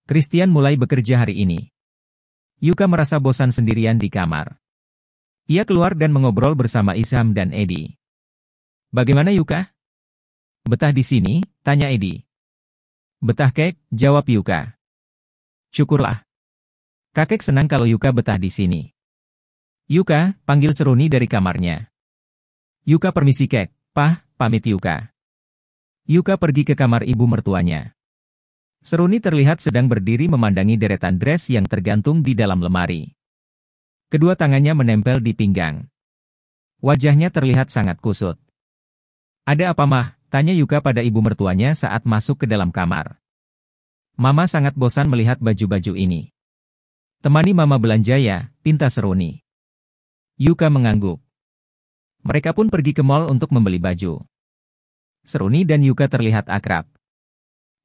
Christian mulai bekerja hari ini. Yuka merasa bosan sendirian di kamar. Ia keluar dan mengobrol bersama Isam dan Edi. Bagaimana Yuka? Betah di sini? Tanya Edi. Betah kek, jawab Yuka. Syukurlah. Kakek senang kalau Yuka betah di sini. Yuka, panggil Seruni dari kamarnya. Yuka permisi kek, Pah, pamit Yuka. Yuka pergi ke kamar ibu mertuanya. Seruni terlihat sedang berdiri memandangi deretan dress yang tergantung di dalam lemari. Kedua tangannya menempel di pinggang. Wajahnya terlihat sangat kusut. Ada apa mah? Tanya Yuka pada ibu mertuanya saat masuk ke dalam kamar. Mama sangat bosan melihat baju-baju ini. Temani mama belanja ya, pinta Seruni. Yuka mengangguk. Mereka pun pergi ke mall untuk membeli baju. Seruni dan Yuka terlihat akrab.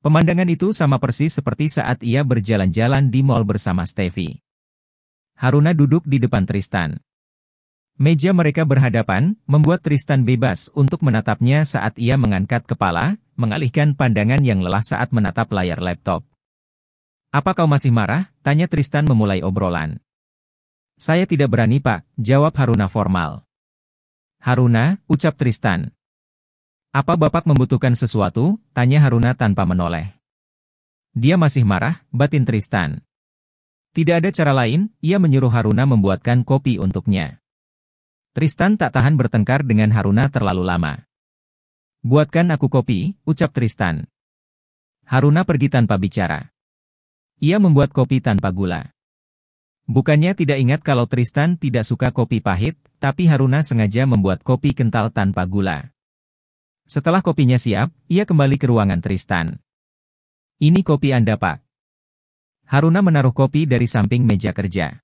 Pemandangan itu sama persis seperti saat ia berjalan-jalan di mall bersama Steffi. Haruna duduk di depan Tristan. Meja mereka berhadapan, membuat Tristan bebas untuk menatapnya saat ia mengangkat kepala, mengalihkan pandangan yang lelah saat menatap layar laptop. Apa kau masih marah? Tanya Tristan memulai obrolan. Saya tidak berani pak, jawab Haruna formal. Haruna, ucap Tristan. Apa bapak membutuhkan sesuatu? Tanya Haruna tanpa menoleh. Dia masih marah, batin Tristan. Tidak ada cara lain, ia menyuruh Haruna membuatkan kopi untuknya. Tristan tak tahan bertengkar dengan Haruna terlalu lama. Buatkan aku kopi, ucap Tristan. Haruna pergi tanpa bicara. Ia membuat kopi tanpa gula. Bukannya tidak ingat kalau Tristan tidak suka kopi pahit, tapi Haruna sengaja membuat kopi kental tanpa gula. Setelah kopinya siap, ia kembali ke ruangan Tristan. Ini kopi Anda, Pak. Haruna menaruh kopi dari samping meja kerja.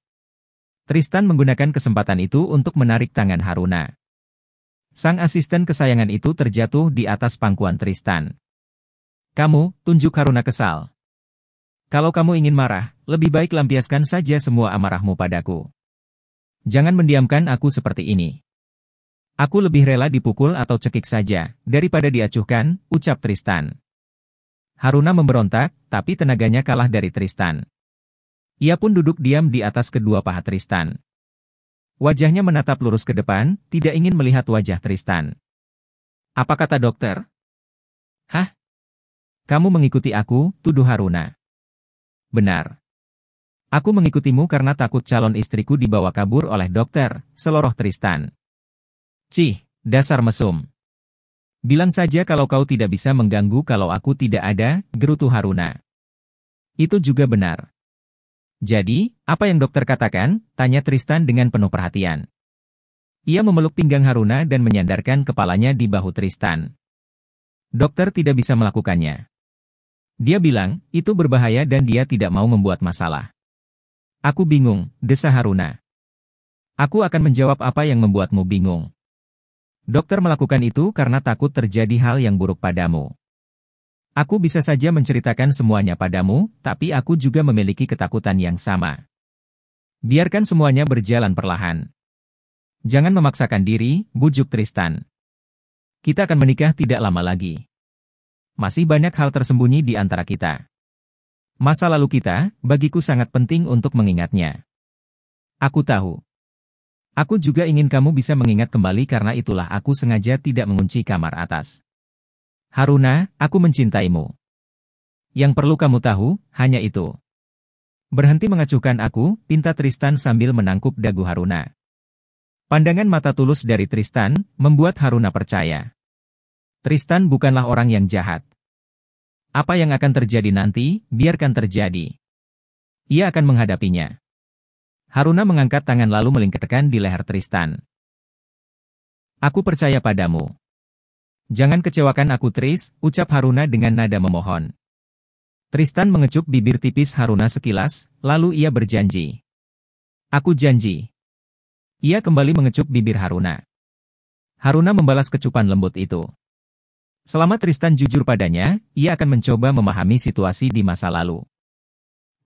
Tristan menggunakan kesempatan itu untuk menarik tangan Haruna. Sang asisten kesayangan itu terjatuh di atas pangkuan Tristan. Kamu, tunjuk Haruna kesal. Kalau kamu ingin marah, lebih baik lampiaskan saja semua amarahmu padaku. Jangan mendiamkan aku seperti ini. Aku lebih rela dipukul atau cekik saja, daripada diacuhkan, ucap Tristan. Haruna memberontak, tapi tenaganya kalah dari Tristan. Ia pun duduk diam di atas kedua paha Tristan. Wajahnya menatap lurus ke depan, tidak ingin melihat wajah Tristan. Apa kata dokter? Hah? Kamu mengikuti aku, tuduh Haruna. Benar. Aku mengikutimu karena takut calon istriku dibawa kabur oleh dokter, seloroh Tristan. Cih, dasar mesum. Bilang saja kalau kau tidak bisa mengganggu kalau aku tidak ada, gerutu Haruna. Itu juga benar. Jadi, apa yang dokter katakan? Tanya Tristan dengan penuh perhatian. Ia memeluk pinggang Haruna dan menyandarkan kepalanya di bahu Tristan. Dokter tidak bisa melakukannya. Dia bilang, itu berbahaya dan dia tidak mau membuat masalah. Aku bingung, desa Haruna. Aku akan menjawab apa yang membuatmu bingung. Dokter melakukan itu karena takut terjadi hal yang buruk padamu. Aku bisa saja menceritakan semuanya padamu, tapi aku juga memiliki ketakutan yang sama. Biarkan semuanya berjalan perlahan. Jangan memaksakan diri, bujuk Tristan. Kita akan menikah tidak lama lagi. Masih banyak hal tersembunyi di antara kita. Masa lalu kita, bagiku sangat penting untuk mengingatnya. Aku tahu. Aku juga ingin kamu bisa mengingat kembali karena itulah aku sengaja tidak mengunci kamar atas. Haruna, aku mencintaimu. Yang perlu kamu tahu, hanya itu. Berhenti mengacuhkan aku, pinta Tristan sambil menangkup dagu Haruna. Pandangan mata tulus dari Tristan, membuat Haruna percaya. Tristan bukanlah orang yang jahat. Apa yang akan terjadi nanti, biarkan terjadi. Ia akan menghadapinya. Haruna mengangkat tangan lalu melingkarkan di leher Tristan. Aku percaya padamu. Jangan kecewakan aku Tris, ucap Haruna dengan nada memohon. Tristan mengecup bibir tipis Haruna sekilas, lalu ia berjanji. Aku janji. Ia kembali mengecup bibir Haruna. Haruna membalas kecupan lembut itu. Selama Tristan jujur padanya, ia akan mencoba memahami situasi di masa lalu.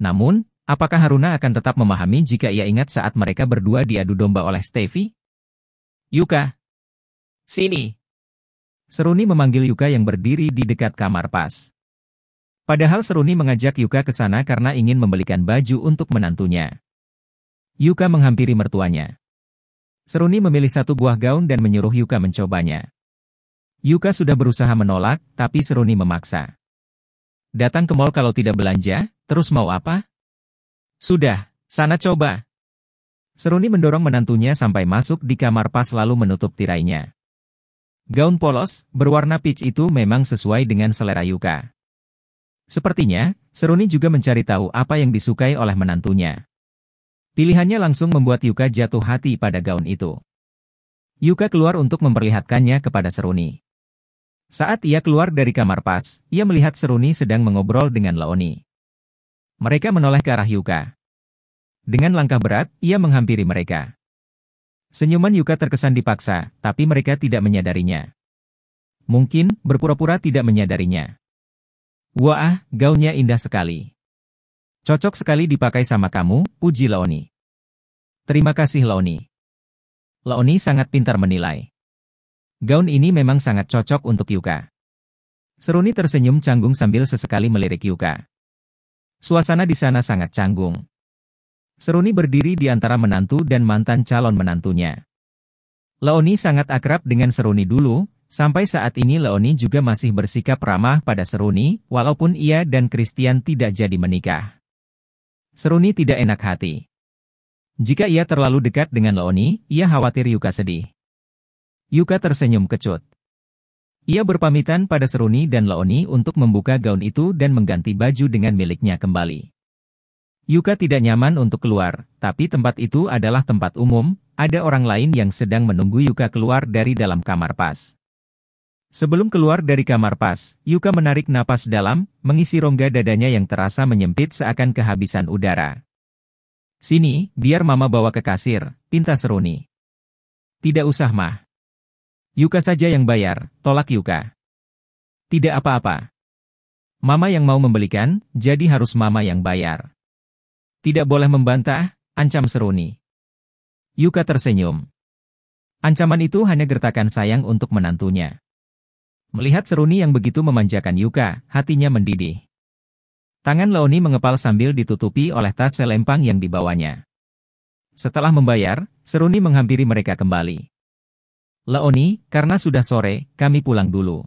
Namun, apakah Haruna akan tetap memahami jika ia ingat saat mereka berdua diadu domba oleh Steffi? Yuka. Sini. Seruni memanggil Yuka yang berdiri di dekat kamar Pas. Padahal Seruni mengajak Yuka ke sana karena ingin membelikan baju untuk menantunya. Yuka menghampiri mertuanya. Seruni memilih satu buah gaun dan menyuruh Yuka mencobanya. Yuka sudah berusaha menolak, tapi Seruni memaksa. Datang ke mall kalau tidak belanja, terus mau apa? Sudah, sana coba. Seruni mendorong menantunya sampai masuk di kamar pas lalu menutup tirainya. Gaun polos, berwarna peach itu memang sesuai dengan selera Yuka. Sepertinya, Seruni juga mencari tahu apa yang disukai oleh menantunya. Pilihannya langsung membuat Yuka jatuh hati pada gaun itu. Yuka keluar untuk memperlihatkannya kepada Seruni. Saat ia keluar dari kamar pas, ia melihat Seruni sedang mengobrol dengan Leoni. Mereka menoleh ke arah Yuka. Dengan langkah berat, ia menghampiri mereka. Senyuman Yuka terkesan dipaksa, tapi mereka tidak menyadarinya. Mungkin, berpura-pura tidak menyadarinya. Wah, gaunnya indah sekali. Cocok sekali dipakai sama kamu, puji Leoni. Terima kasih Leoni. Leoni sangat pintar menilai. Gaun ini memang sangat cocok untuk Yuka. Seruni tersenyum canggung sambil sesekali melirik Yuka. Suasana di sana sangat canggung. Seruni berdiri di antara menantu dan mantan calon menantunya. Leoni sangat akrab dengan Seruni dulu, sampai saat ini Leoni juga masih bersikap ramah pada Seruni, walaupun ia dan Christian tidak jadi menikah. Seruni tidak enak hati. Jika ia terlalu dekat dengan Leoni, ia khawatir Yuka sedih. Yuka tersenyum kecut. Ia berpamitan pada Seruni dan Leoni untuk membuka gaun itu dan mengganti baju dengan miliknya kembali. Yuka tidak nyaman untuk keluar, tapi tempat itu adalah tempat umum, ada orang lain yang sedang menunggu Yuka keluar dari dalam kamar pas. Sebelum keluar dari kamar pas, Yuka menarik napas dalam, mengisi rongga dadanya yang terasa menyempit seakan kehabisan udara. Sini, biar mama bawa ke kasir, pinta Seruni. Tidak usah mah. Yuka saja yang bayar, tolak Yuka. Tidak apa-apa. Mama yang mau membelikan, jadi harus mama yang bayar. Tidak boleh membantah, ancam Seruni. Yuka tersenyum. Ancaman itu hanya gertakan sayang untuk menantunya. Melihat Seruni yang begitu memanjakan Yuka, hatinya mendidih. Tangan Leoni mengepal sambil ditutupi oleh tas selempang yang dibawanya. Setelah membayar, Seruni menghampiri mereka kembali. Leoni, karena sudah sore, kami pulang dulu.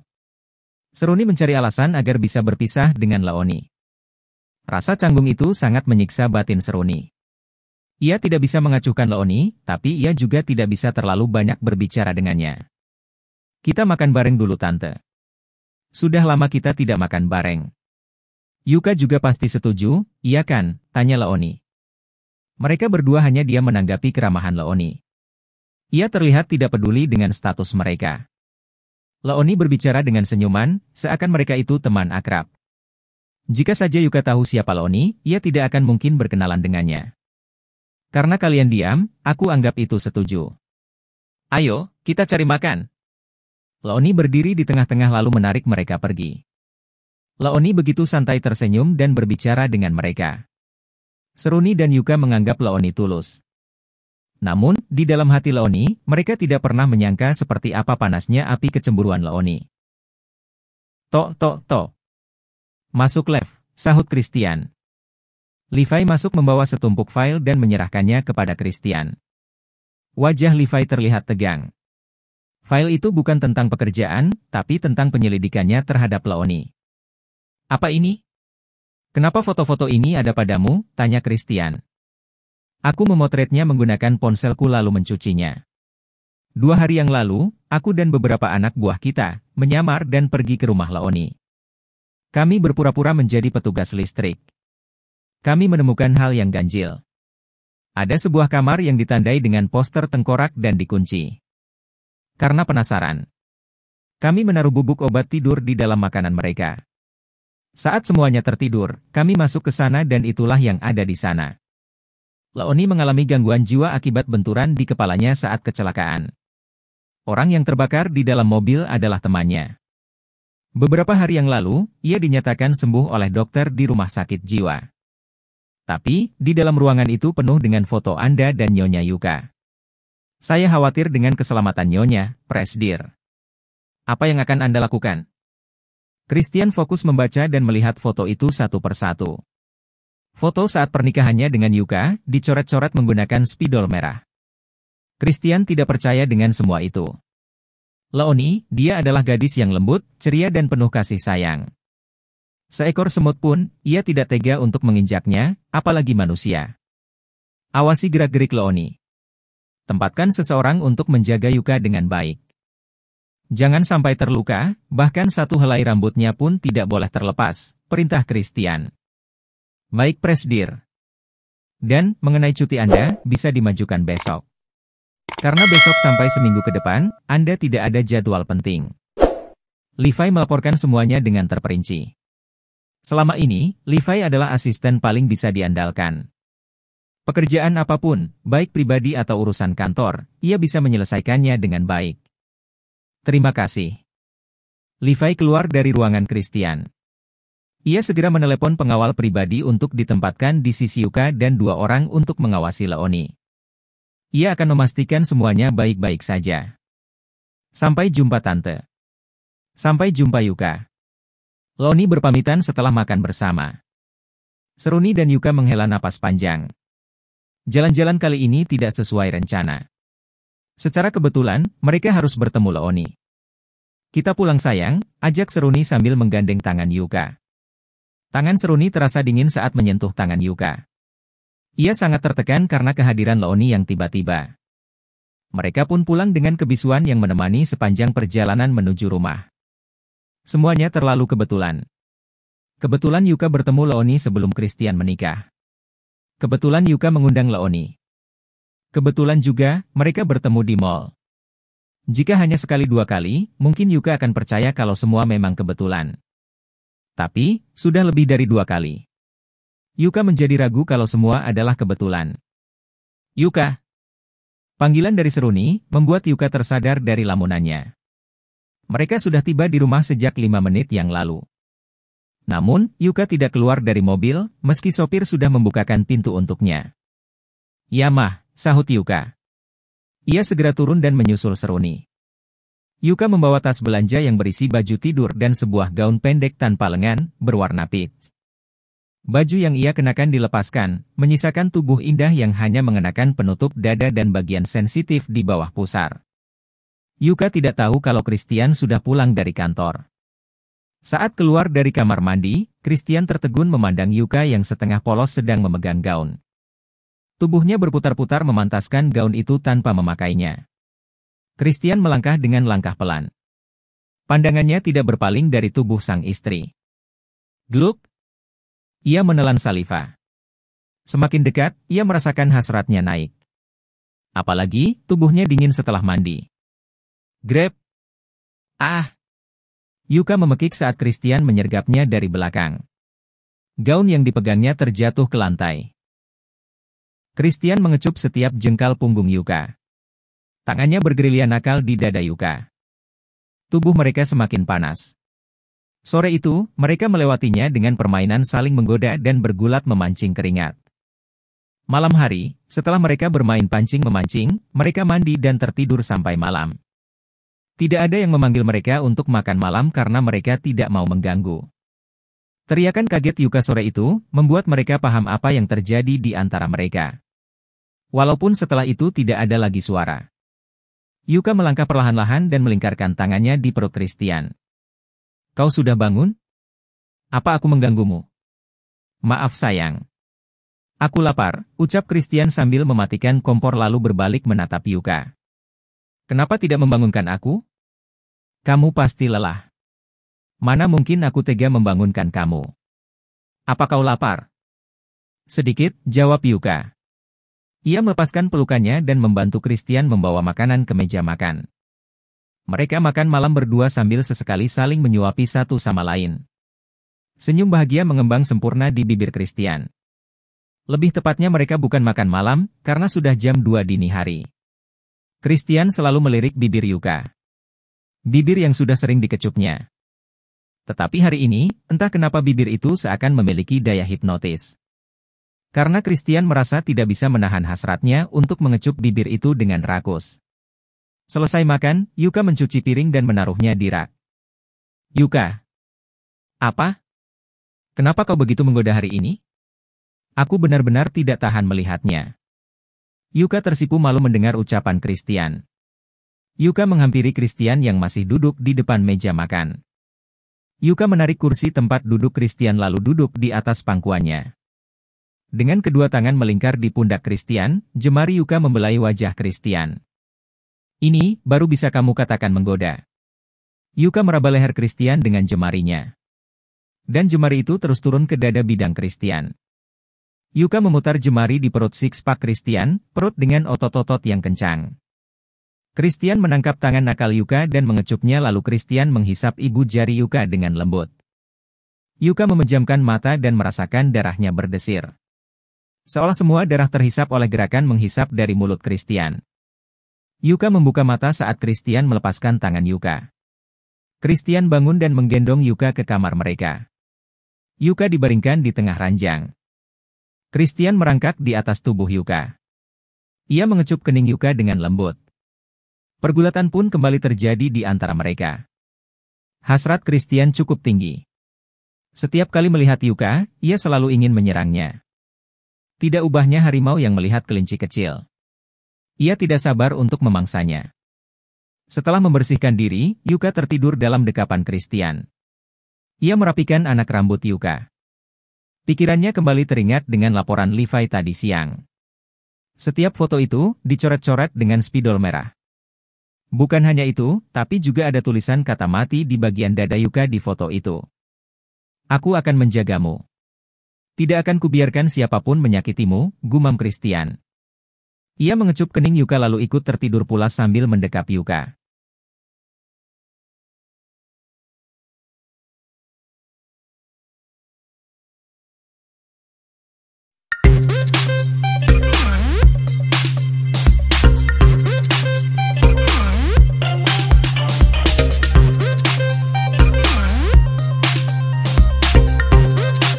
Seruni mencari alasan agar bisa berpisah dengan Leoni. Rasa canggung itu sangat menyiksa batin Seruni. Ia tidak bisa mengacuhkan Leoni, tapi ia juga tidak bisa terlalu banyak berbicara dengannya. Kita makan bareng dulu tante. Sudah lama kita tidak makan bareng. Yuka juga pasti setuju, iya kan, tanya Leoni. Mereka berdua hanya diam menanggapi keramahan Leoni. Ia terlihat tidak peduli dengan status mereka. Leoni berbicara dengan senyuman, seakan mereka itu teman akrab. Jika saja Yuka tahu siapa Leoni, ia tidak akan mungkin berkenalan dengannya. Karena kalian diam, aku anggap itu setuju. Ayo, kita cari makan. Leoni berdiri di tengah-tengah lalu menarik mereka pergi. Leoni begitu santai tersenyum dan berbicara dengan mereka. Seruni dan Yuka menganggap Leoni tulus. Namun, di dalam hati Leoni, mereka tidak pernah menyangka seperti apa panasnya api kecemburuan Leoni. Tok. Masuk live, sahut Christian. Levi masuk membawa setumpuk file dan menyerahkannya kepada Christian. Wajah Levi terlihat tegang. File itu bukan tentang pekerjaan, tapi tentang penyelidikannya terhadap Leoni. Apa ini? Kenapa foto-foto ini ada padamu? Tanya Christian. Aku memotretnya menggunakan ponselku lalu mencucinya. 2 hari yang lalu, aku dan beberapa anak buah kita menyamar dan pergi ke rumah Leoni. Kami berpura-pura menjadi petugas listrik. Kami menemukan hal yang ganjil. Ada sebuah kamar yang ditandai dengan poster tengkorak dan dikunci. Karena penasaran, kami menaruh bubuk obat tidur di dalam makanan mereka. Saat semuanya tertidur, kami masuk ke sana dan itulah yang ada di sana. Leoni mengalami gangguan jiwa akibat benturan di kepalanya saat kecelakaan. Orang yang terbakar di dalam mobil adalah temannya. Beberapa hari yang lalu, ia dinyatakan sembuh oleh dokter di rumah sakit jiwa. Tapi, di dalam ruangan itu penuh dengan foto Anda dan Nyonya Yuka. Saya khawatir dengan keselamatan Nyonya, Presdir. Apa yang akan Anda lakukan? Christian fokus membaca dan melihat foto itu satu persatu. Foto saat pernikahannya dengan Yuka dicoret-coret menggunakan spidol merah. Christian tidak percaya dengan semua itu. Leonie, dia adalah gadis yang lembut, ceria dan penuh kasih sayang. Seekor semut pun, ia tidak tega untuk menginjaknya, apalagi manusia. Awasi gerak-gerik Leonie. Tempatkan seseorang untuk menjaga Yuka dengan baik. Jangan sampai terluka, bahkan satu helai rambutnya pun tidak boleh terlepas, perintah Christian. Baik Presdir. Dan, mengenai cuti Anda, bisa dimajukan besok. Karena besok sampai seminggu ke depan, Anda tidak ada jadwal penting. Levi melaporkan semuanya dengan terperinci. Selama ini, Levi adalah asisten paling bisa diandalkan. Pekerjaan apapun, baik pribadi atau urusan kantor, ia bisa menyelesaikannya dengan baik. Terima kasih. Levi keluar dari ruangan Christian. Ia segera menelepon pengawal pribadi untuk ditempatkan di sisi Yuka dan 2 orang untuk mengawasi Leonie. Ia akan memastikan semuanya baik-baik saja. Sampai jumpa Tante. Sampai jumpa Yuka. Leonie berpamitan setelah makan bersama. Seruni dan Yuka menghela napas panjang. Jalan-jalan kali ini tidak sesuai rencana. Secara kebetulan, mereka harus bertemu Leonie. Kita pulang sayang, ajak Seruni sambil menggandeng tangan Yuka. Tangan Seruni terasa dingin saat menyentuh tangan Yuka. Ia sangat tertekan karena kehadiran Leonie yang tiba-tiba. Mereka pun pulang dengan kebisuan yang menemani sepanjang perjalanan menuju rumah. Semuanya terlalu kebetulan. Kebetulan Yuka bertemu Leonie sebelum Christian menikah. Kebetulan Yuka mengundang Leonie. Kebetulan juga, mereka bertemu di mall. Jika hanya sekali 2 kali, mungkin Yuka akan percaya kalau semua memang kebetulan. Tapi, sudah lebih dari 2 kali. Yuka menjadi ragu kalau semua adalah kebetulan. Yuka. Panggilan dari Seruni, membuat Yuka tersadar dari lamunannya. Mereka sudah tiba di rumah sejak 5 menit yang lalu. Namun, Yuka tidak keluar dari mobil, meski sopir sudah membukakan pintu untuknya. Ya mah, sahut Yuka. Ia segera turun dan menyusul Seruni. Yuka membawa tas belanja yang berisi baju tidur dan sebuah gaun pendek tanpa lengan, berwarna peach. Baju yang ia kenakan dilepaskan, menyisakan tubuh indah yang hanya mengenakan penutup dada dan bagian sensitif di bawah pusar. Yuka tidak tahu kalau Christian sudah pulang dari kantor. Saat keluar dari kamar mandi, Christian tertegun memandang Yuka yang setengah polos sedang memegang gaun. Tubuhnya berputar-putar memantaskan gaun itu tanpa memakainya. Christian melangkah dengan langkah pelan. Pandangannya tidak berpaling dari tubuh sang istri. Gluk! Ia menelan saliva. Semakin dekat, ia merasakan hasratnya naik. Apalagi, tubuhnya dingin setelah mandi. Grab! Ah! Yuka memekik saat Christian menyergapnya dari belakang. Gaun yang dipegangnya terjatuh ke lantai. Christian mengecup setiap jengkal punggung Yuka. Tangannya bergerilya nakal di dada Yuka. Tubuh mereka semakin panas. Sore itu, mereka melewatinya dengan permainan saling menggoda dan bergulat memancing keringat. Malam hari, setelah mereka bermain pancing-memancing, mereka mandi dan tertidur sampai malam. Tidak ada yang memanggil mereka untuk makan malam karena mereka tidak mau mengganggu. Teriakan kaget Yuka sore itu, membuat mereka paham apa yang terjadi di antara mereka. Walaupun setelah itu tidak ada lagi suara. Yuka melangkah perlahan-lahan dan melingkarkan tangannya di perut Christian. Kau sudah bangun? Apa aku mengganggumu? Maaf sayang. Aku lapar, ucap Christian sambil mematikan kompor lalu berbalik menatap Yuka. Kenapa tidak membangunkan aku? Kamu pasti lelah. Mana mungkin aku tega membangunkan kamu? Apa kau lapar? Sedikit, jawab Yuka. Ia melepaskan pelukannya dan membantu Christian membawa makanan ke meja makan. Mereka makan malam berdua sambil sesekali saling menyuapi satu sama lain. Senyum bahagia mengembang sempurna di bibir Christian. Lebih tepatnya mereka bukan makan malam, karena sudah jam 2 dini hari. Christian selalu melirik bibir Yuka. Bibir yang sudah sering dikecupnya. Tetapi hari ini, entah kenapa bibir itu seakan memiliki daya hipnotis. Karena Christian merasa tidak bisa menahan hasratnya untuk mengecup bibir itu dengan rakus. Selesai makan, Yuka mencuci piring dan menaruhnya di rak. Yuka. Apa? Kenapa kau begitu menggoda hari ini? Aku benar-benar tidak tahan melihatnya. Yuka tersipu malu mendengar ucapan Christian. Yuka menghampiri Christian yang masih duduk di depan meja makan. Yuka menarik kursi tempat duduk Christian lalu duduk di atas pangkuannya. Dengan kedua tangan melingkar di pundak Christian, jemari Yuka membelai wajah Christian. Ini, baru bisa kamu katakan menggoda. Yuka meraba leher Christian dengan jemarinya. Dan jemari itu terus turun ke dada bidang Christian. Yuka memutar jemari di perut six-pack Christian, perut dengan otot-otot yang kencang. Christian menangkap tangan nakal Yuka dan mengecupnya lalu Christian menghisap ibu jari Yuka dengan lembut. Yuka memejamkan mata dan merasakan darahnya berdesir. Seolah semua darah terhisap oleh gerakan menghisap dari mulut Christian. Yuka membuka mata saat Christian melepaskan tangan Yuka. Christian bangun dan menggendong Yuka ke kamar mereka. Yuka dibaringkan di tengah ranjang. Christian merangkak di atas tubuh Yuka. Ia mengecup kening Yuka dengan lembut. Pergulatan pun kembali terjadi di antara mereka. Hasrat Christian cukup tinggi. Setiap kali melihat Yuka, ia selalu ingin menyerangnya. Tidak ubahnya harimau yang melihat kelinci kecil. Ia tidak sabar untuk memangsanya. Setelah membersihkan diri, Yuka tertidur dalam dekapan Christian. Ia merapikan anak rambut Yuka. Pikirannya kembali teringat dengan laporan Levi tadi siang. Setiap foto itu dicoret-coret dengan spidol merah. Bukan hanya itu, tapi juga ada tulisan kata mati di bagian dada Yuka di foto itu. Aku akan menjagamu. Tidak akan kubiarkan siapapun menyakitimu, gumam Christian. Ia mengecup kening Yuka lalu ikut tertidur pula sambil mendekap Yuka.